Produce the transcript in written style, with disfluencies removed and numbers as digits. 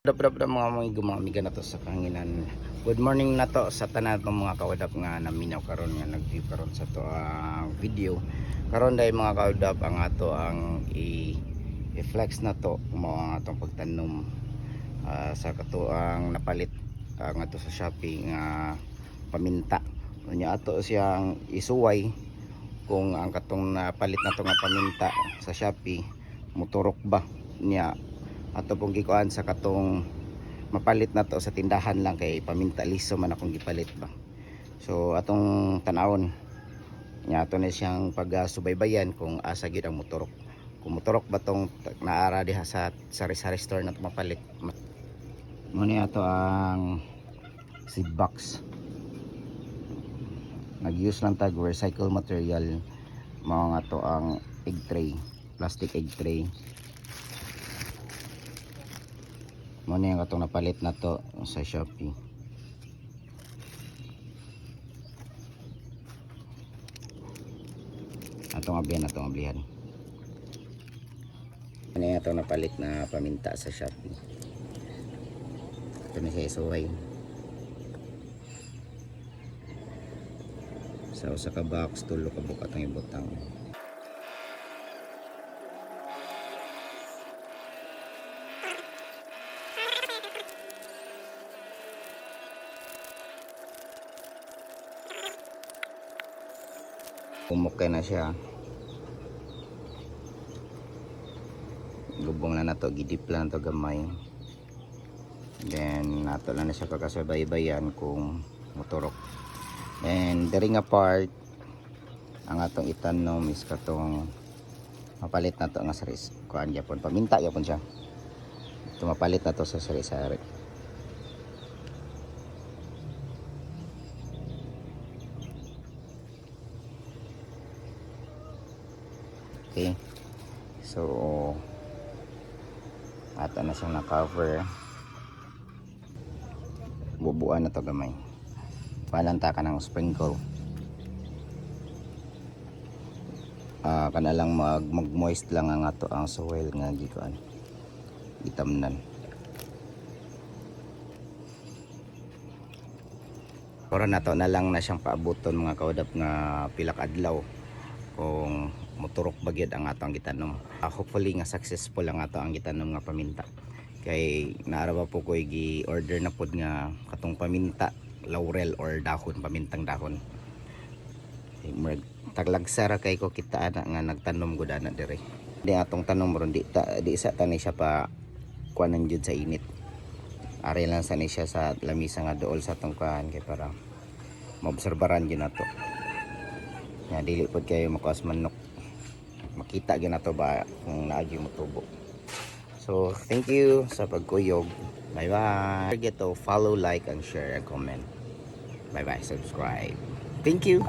Mga amiga na to sa kanginan. Good morning na to sa tanan ng mga kawadap nga naminaw karon nga nag-view karon sa to video. Karon dai mga kawadap ang ato ang i-flex na to mo ang atong pagtanom sa kato ang napalit nga to sa Shopee nga paminta. Unya ato siyang isuway kung ang katong napalit na to nga paminta sa Shopee motorok ba niya ato pong gikuan sa katong mapalit na to sa tindahan lang kay paminta liso man akong gipalit ba. So atong tanawon nya ato na siyang pagsubaybayan kung asa gyud ang motorok. Kung motorok ba tong naara diha sa sari-sari store na to mapalit. Mo ni ato ang seed box. Nag-use lang tag recycle material mao nga to ang egg tray, plastic egg tray. Mo na yung katong napalit na to sa Shopee. Atong ablihan. Ano yung atong napalit na paminta sa Shopee. Ito na siya isuway. So sa box tulo ka buka itong ibutang. Umukay na siya. Gubong na nato, gidip lang to gamay. Then nato lang na siya pagkasabay-bayan kung motorok. And the ring apart ang atong itanom is katong mapalit na to nga saris. Kuan gyapon, paminta gyapon siya. Ito mapalit na to sa sari-sari. Okay, so ato na siyang na-cover. Bubuan na to gamay. Palanta ka ng sprinkle. Kana lang mag-moist lang ang ato ang soil nga gikuan. Itamnan. Ora na to na lang na siyang paabuton mga kawadap nga pilak adlaw kung motorok bagyod ang ato ang gitanom. Hopefully nga successful ang ato ang gitanom nga paminta. Kay naara po ko gi-order na pod nga katong paminta, laurel or dahon, pamintang dahon. Taglagsara kay ko kita ana nga nagtanom gud ana dire. Di atong tanom ron di sa tani siya pa kuanan jud sa init. Ari lang sa ni siya sa lamisa nga dool sa atong kuan kay para maobserbaran gyud nato. Nya dili pod kayo makawas manok. Makita gyud nato ba kung naagi mo tubo. So thank you sa pagkuyog. Bye bye. Don't forget to follow, like and share and comment. Bye bye, subscribe. Thank you.